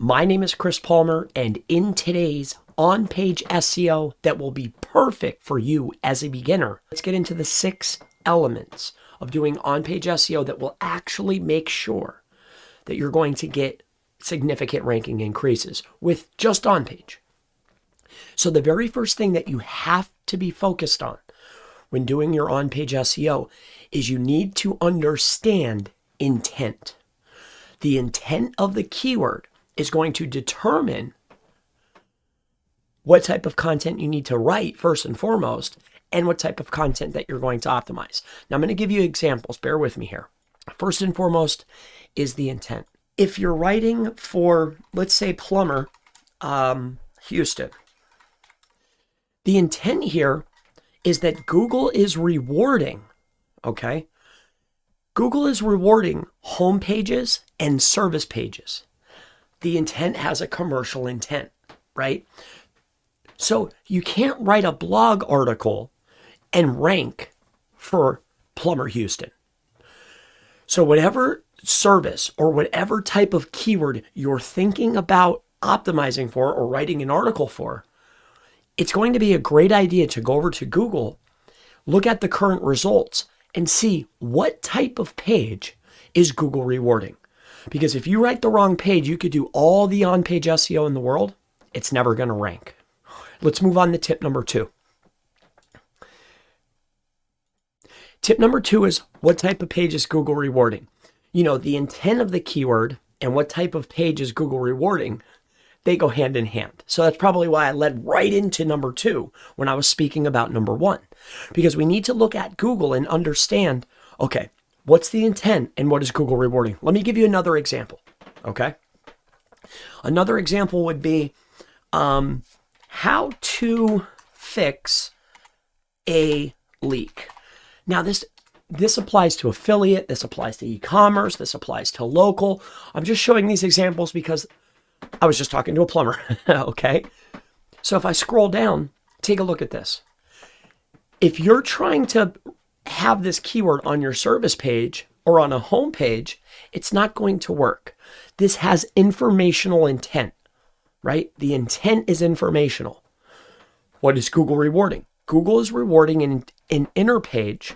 My name is Chris Palmer, and in today's on-page SEO that will be perfect for you as a beginner, let's get into the 6 elements of doing on-page SEO that will actually make sure that you're going to get significant ranking increases with just on-page. So the very first thing that you have to be focused on when doing your on-page SEO is you need to understand intent. The intent of the keyword is going to determine what type of content you need to write first and foremost, and what type of content that you're going to optimize. Now I'm going to give you examples. Bear with me here. First and foremost is the intent. If you're writing for, let's say, plumber, Houston, the intent here is that Google is rewarding, okay? Google is rewarding home pages and service pages. The intent has a commercial intent, right? So you can't write a blog article and rank for plumber Houston. So whatever service or whatever type of keyword you're thinking about optimizing for or writing an article for, it's going to be a great idea to go over to Google, look at the current results, and see what type of page is Google rewarding. Because if you write the wrong page, you could do all the on-page SEO in the world. It's never going to rank. Let's move on to tip number 2. Tip number 2 is what type of page is Google rewarding? You know, the intent of the keyword and what type of page is Google rewarding, they go hand in hand. So that's probably why I led right into number 2 when I was speaking about number 1. Because we need to look at Google and understand, okay, what's the intent and what is Google rewarding? Let me give you another example, okay? Another example would be how to fix a leak. Now this applies to affiliate, this applies to e-commerce, this applies to local. I'm just showing these examples because I was just talking to a plumber, okay? So if I scroll down, take a look at this. If you're trying to have this keyword on your service page or on a home page, it's not going to work. This has informational intent, right? The intent is informational. What is Google rewarding? Google is rewarding an inner page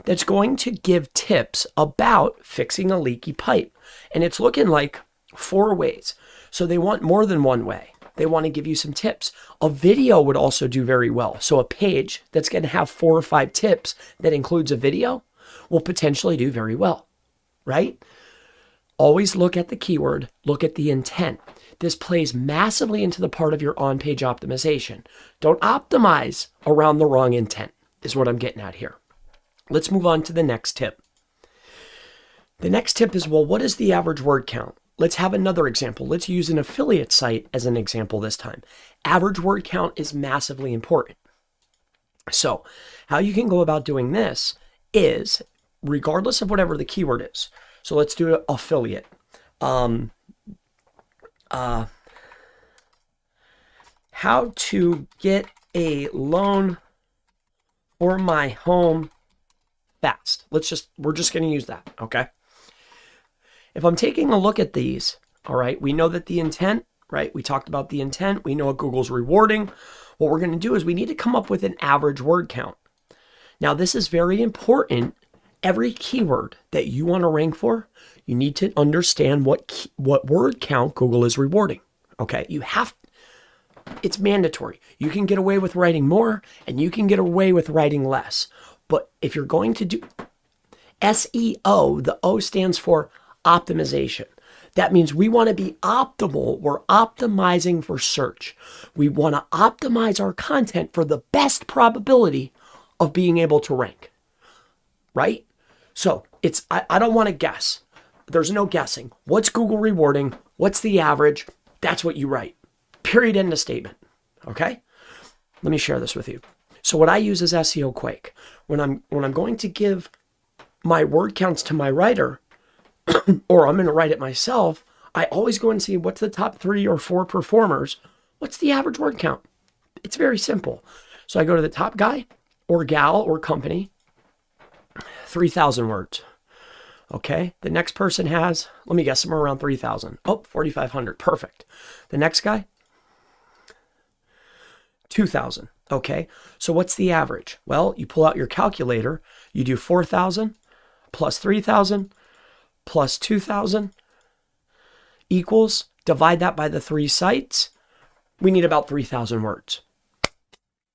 that's going to give tips about fixing a leaky pipe. And it's looking like 4 ways. So they want more than one way. They want to give you some tips. A video would also do very well. So a page that's going to have 4 or 5 tips that includes a video will potentially do very well, right? Always look at the keyword, look at the intent. This plays massively into the part of your on-page optimization. Don't optimize around the wrong intent, is what I'm getting at here. Let's move on to the next tip. The next tip is, well, what is the average word count? Let's have another example. Let's use an affiliate site as an example this time. Average word count is massively important. So how you can go about doing this is, regardless of whatever the keyword is. So let's do affiliate. How to get a loan for my home fast. We're just going to use that, okay? If I'm taking a look at these, all right, we know that the intent, right? We talked about the intent. We know what Google's rewarding. What we're going to do is we need to come up with an average word count. Now, this is very important. Every keyword that you want to rank for, you need to understand what word count Google is rewarding, okay? It's mandatory. You can get away with writing more and you can get away with writing less. But if you're going to do SEO, the O stands for optimization. That means we want to be optimal. We're optimizing for search. We want to optimize our content for the best probability of being able to rank, right? So I don't want to guess. There's no guessing. What's Google rewarding? What's the average? That's what you write. Period, end of statement. Okay? Let me share this with you. So what I use is SEO Quake. When I'm going to give my word counts to my writer, or I'm going to write it myself, I always go and see what's the top 3 or 4 performers. What's the average word count? It's very simple. So I go to the top guy or gal or company, 3,000 words. Okay. The next person has, let me guess, somewhere around 3,000. Oh, 4,500. Perfect. The next guy, 2,000. Okay. So what's the average? Well, you pull out your calculator, you do 4,000 plus 3,000 plus 2,000 equals, divide that by the 3 sites. We need about 3,000 words.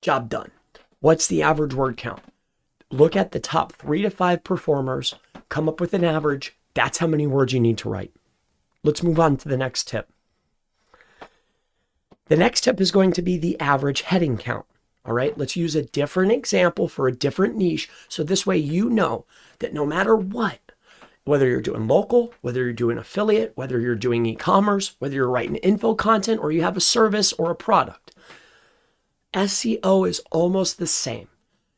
Job done. What's the average word count? Look at the top 3 to 5 performers, come up with an average. That's how many words you need to write. Let's move on to the next tip. The next tip is going to be the average heading count. All right, let's use a different example for a different niche. So this way you know that no matter what, whether you're doing local, whether you're doing affiliate, whether you're doing e-commerce, whether you're writing info content or you have a service or a product, SEO is almost the same.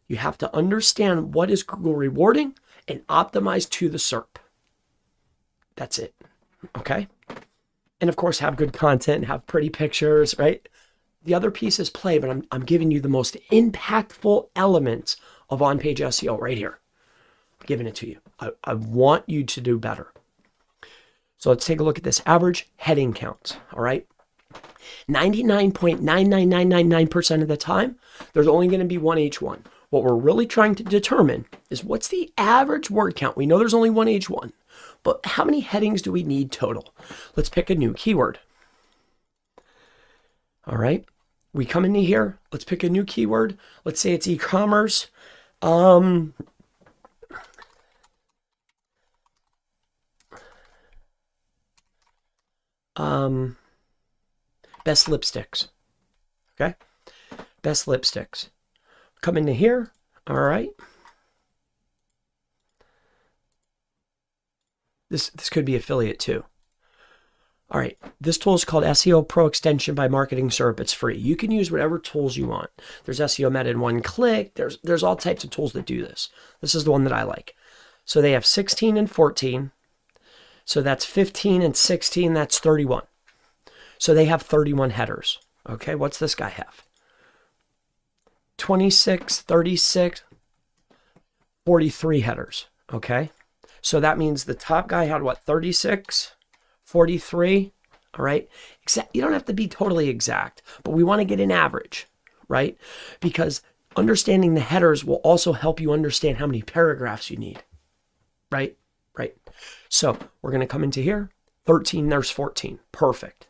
You have to understand what is Google rewarding and optimize to the SERP. That's it. Okay. And of course, have good content, have pretty pictures, right? The other piece is play, but I'm giving you the most impactful elements of on-page SEO right here. I'm giving it to you. I want you to do better. So let's take a look at this average heading count. All right. 99.99999% of the time, there's only going to be one H1. What we're really trying to determine is what's the average word count. We know there's only one H1, but how many headings do we need total? Let's pick a new keyword. All right. We come into here. Let's pick a new keyword. Let's say it's e-commerce. Best lipsticks. Okay. Best lipsticks. Come into here. All right. This could be affiliate too. All right. This tool is called SEO Pro Extension by Marketing SERP. It's free. You can use whatever tools you want. There's SEO Meta in one click. There's all types of tools that do this. This is the one that I like. So they have 16 and 14. So that's 15 and 16. That's 31. So they have 31 headers. Okay. What's this guy have? 26, 36, 43 headers. Okay. So that means the top guy had what? 36, 43. All right. You don't have to be totally exact, but we want to get an average, right? Because understanding the headers will also help you understand how many paragraphs you need, right? Right. So we're going to come into here. 13, there's 14. Perfect.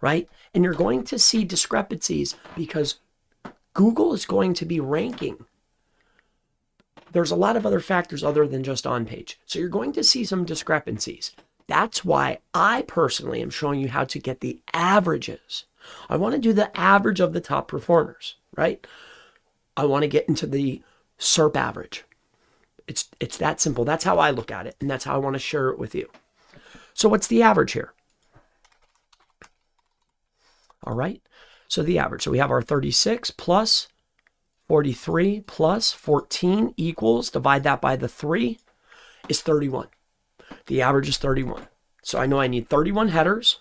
Right. And you're going to see discrepancies because Google is going to be ranking. There's a lot of other factors other than just on page. So you're going to see some discrepancies. That's why I personally am showing you how to get the averages. I want to do the average of the top performers, right? I want to get into the SERP average. It's that simple. That's how I look at it. And that's how I want to share it with you. So what's the average here? All right. So the average. So we have our 36 plus 43 plus 14 equals, divide that by the 3, is 31. The average is 31. So I know I need 31 headers,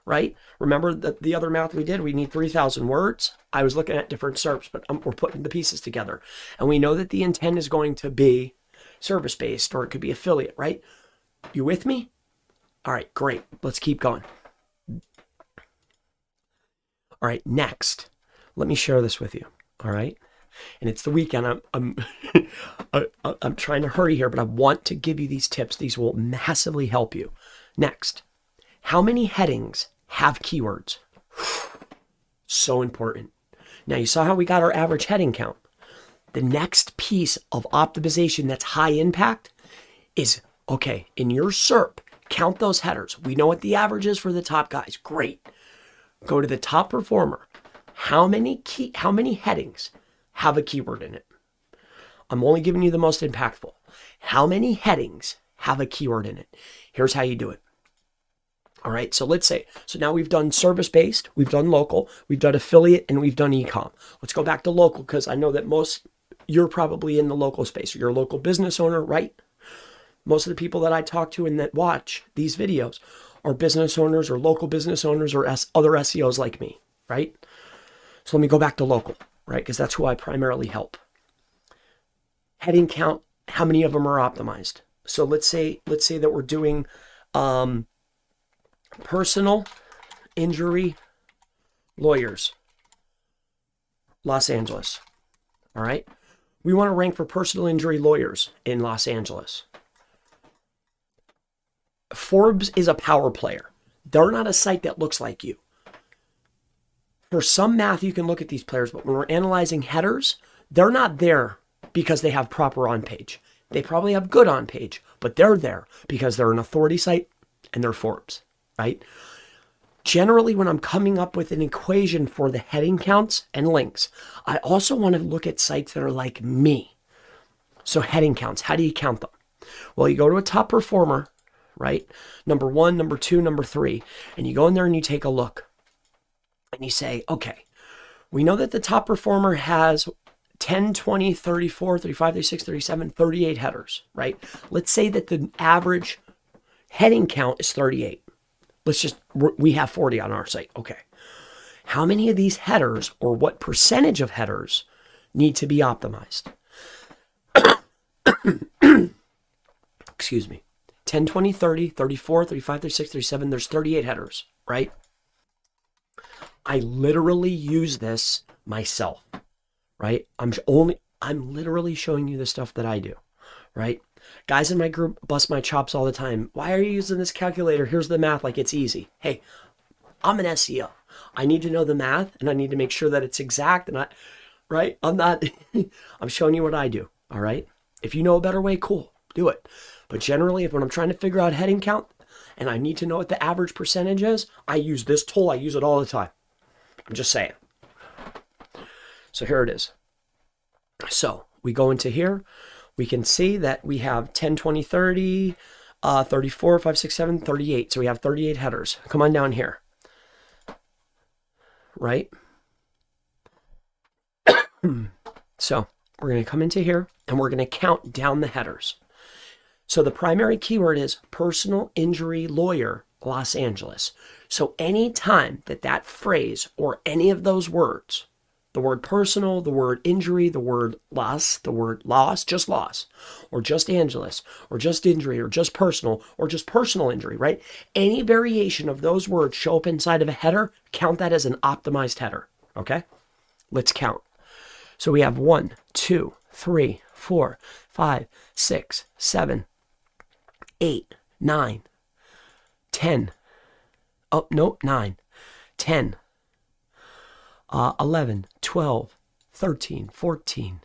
right? Remember the other math we did, we need 3,000 words. I was looking at different SERPs, but we're putting the pieces together. And we know that the intent is going to be service-based, or it could be affiliate, right? You with me? All right, great. Let's keep going. All right, next, let me share this with you. All right. And it's the weekend. I'm trying to hurry here, but I want to give you these tips. These will massively help you. Next, how many headings have keywords? So important. Now you saw how we got our average heading count. The next piece of optimization that's high impact is, okay, in your SERP, count those headers. We know what the average is for the top guys. Great. Go to the top performer. How many headings have a keyword in it? I'm only giving you the most impactful. How many headings have a keyword in it? Here's how you do it. All right. So let's say, so now we've done service-based, we've done local, we've done affiliate, and we've done e-com. Let's go back to local because I know that you're probably in the local space. You're a local business owner, right? Most of the people that I talk to and that watch these videos are business owners or local business owners or other SEOs like me, right? So let me go back to local, right? Because that's who I primarily help. Heading count, how many of them are optimized? So let's say that we're doing personal injury lawyers, Los Angeles. All right. We want to rank for personal injury lawyers in Los Angeles. Forbes is a power player. They're not a site that looks like you. For some math, you can look at these players, but when we're analyzing headers, they're not there because they have proper on-page. They probably have good on-page, but they're there because they're an authority site and they're Forbes, right? Generally, when I'm coming up with an equation for the heading counts and links, I also want to look at sites that are like me. So heading counts, how do you count them? Well, you go to a top performer, right? Number 1, number 2, number 3, and you go in there and you take a look. And you say, okay, we know that the top performer has 10, 20, 34, 35, 36, 37, 38 headers, right? Let's say that the average heading count is 38. We have 40 on our site. Okay. How many of these headers or what percentage of headers need to be optimized? Excuse me. 10, 20, 30, 34, 35, 36, 37. There's 38 headers, right? I literally use this myself, right? I'm literally showing you the stuff that I do, right? Guys in my group bust my chops all the time. Why are you using this calculator? Here's the math, like it's easy. Hey, I'm an SEO. I need to know the math and I need to make sure that it's exact and right? I'm showing you what I do, all right? If you know a better way, cool, do it. But generally, when I'm trying to figure out heading count and I need to know what the average percentage is, I use this tool. I use it all the time. I'm just saying. So here it is. So we go into here. We can see that we have 10, 20, 30, 34, 5, 6, 7, 38. So we have 38 headers. Come on down here. Right? So we're going to come into here and we're going to count down the headers. So the primary keyword is personal injury lawyer, Los Angeles. So any time that phrase or any of those words, the word personal, the word injury, the word loss, just loss, or just Angeles, or just injury, or just personal injury, right? Any variation of those words show up inside of a header, count that as an optimized header, okay? Let's count. So we have 1, 2, 3, 4, 5, 6, 7, 8, 9, 10. Oh, no, 9, 10, 11, 12, 13, 14.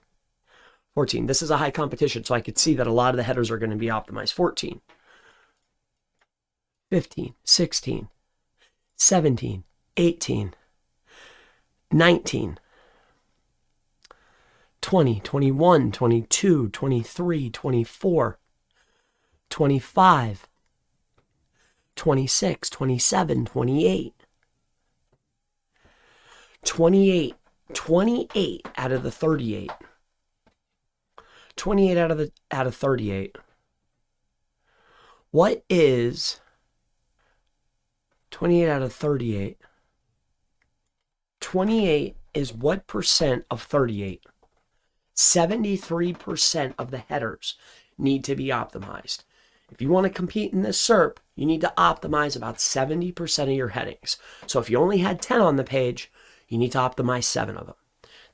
This is a high competition, so I could see that a lot of the headers are going to be optimized. 14, 15, 16, 17, 18, 19, 20, 21, 22, 23, 24, 25, 26, 27, 28. 28 out of the 38. 28 out of 38. What is 28 out of 38? 28 is what percent of 38? 73% of the headers need to be optimized. If you want to compete in this SERP, you need to optimize about 70% of your headings. So if you only had 10 on the page, you need to optimize 7 of them.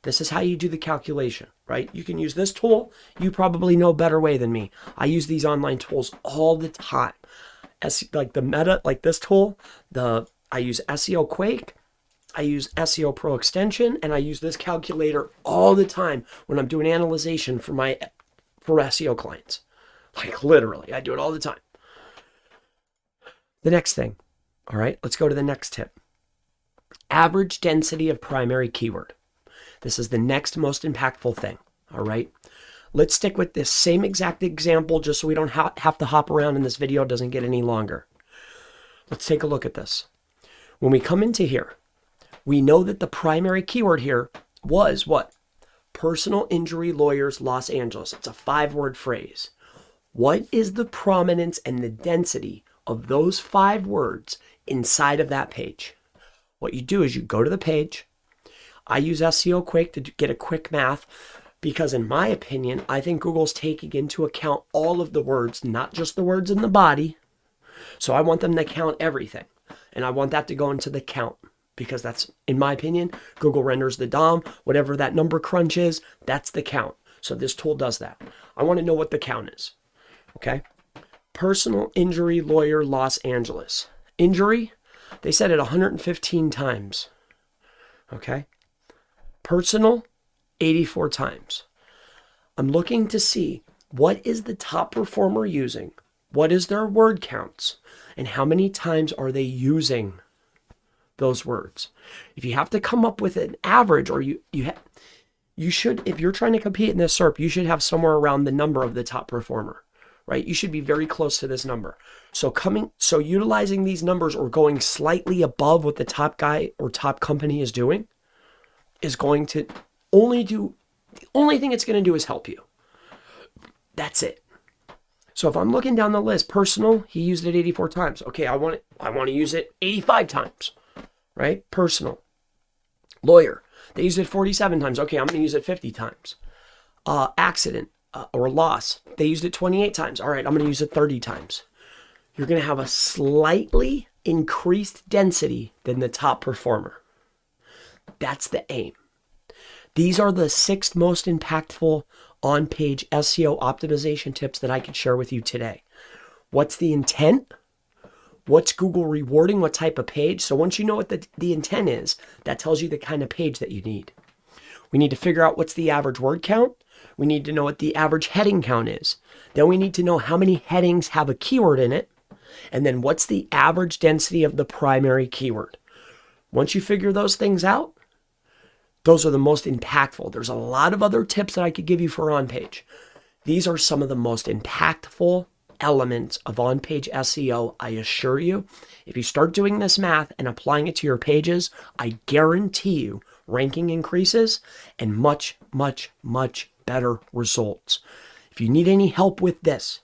This is how you do the calculation, right? You can use this tool. You probably know a better way than me. I use these online tools all the time. Like this tool, I use SEO Quake, I use SEO Pro Extension, and I use this calculator all the time when I'm doing analyzation for SEO clients. Like literally, I do it all the time. The next thing, all right, let's go to the next tip. Average density of primary keyword. This is the next most impactful thing, all right? Let's stick with this same exact example just so we don't have to hop around and this video doesn't get any longer. Let's take a look at this. When we come into here, we know that the primary keyword here was what? Personal injury lawyers, Los Angeles. It's a 5-word phrase. What is the prominence and the density of those 5 words inside of that page? What you do is you go to the page. I use SEO Quake to get a quick math. Because in my opinion, I think Google's taking into account all of the words, not just the words in the body. So I want them to count everything. And I want that to go into the count, because that's, in my opinion, Google renders the DOM, whatever that number crunch is, that's the count. So this tool does that. I want to know what the count is. Okay. Personal injury lawyer, Los Angeles. Injury, they said it 115 times. Okay. Personal, 84 times. I'm looking to see what is the top performer using, what is their word counts, and how many times are they using those words. If you have to come up with an average, or you should, if you're trying to compete in this SERP, you should have somewhere around the number of the top performer, right? You should be very close to this number. So utilizing these numbers or going slightly above what the top guy or top company is doing is going to the only thing it's going to do is help you. That's it. So if I'm looking down the list, personal, he used it 84 times. Okay, I want to use it 85 times, right? Personal. Lawyer, they used it 47 times. Okay, I'm going to use it 50 times. Accident or loss, they used it 28 times. All right, I'm going to use it 30 times. You're going to have a slightly increased density than the top performer. That's the aim. These are the 6 most impactful on-page SEO optimization tips that I could share with you today. What's the intent? What's Google rewarding? What type of page? So once you know what the intent is, that tells you the kind of page that you need. We need to figure out what's the average word count. We need to know what the average heading count is. Then we need to know how many headings have a keyword in it. And then what's the average density of the primary keyword. Once you figure those things out, those are the most impactful. There's a lot of other tips that I could give you for on-page. These are some of the most impactful elements of on-page SEO, I assure you. If you start doing this math and applying it to your pages, I guarantee you ranking increases and much, much, much better results. If you need any help with this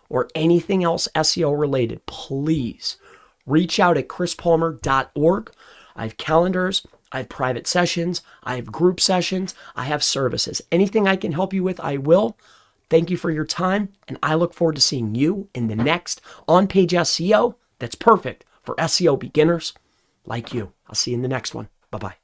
or anything else SEO related, please reach out at chrispalmer.org. I have calendars, I have private sessions, I have group sessions, I have services. Anything I can help you with, I will. Thank you for your time, and I look forward to seeing you in the next on-page SEO that's perfect for SEO beginners like you. I'll see you in the next one. Bye-bye.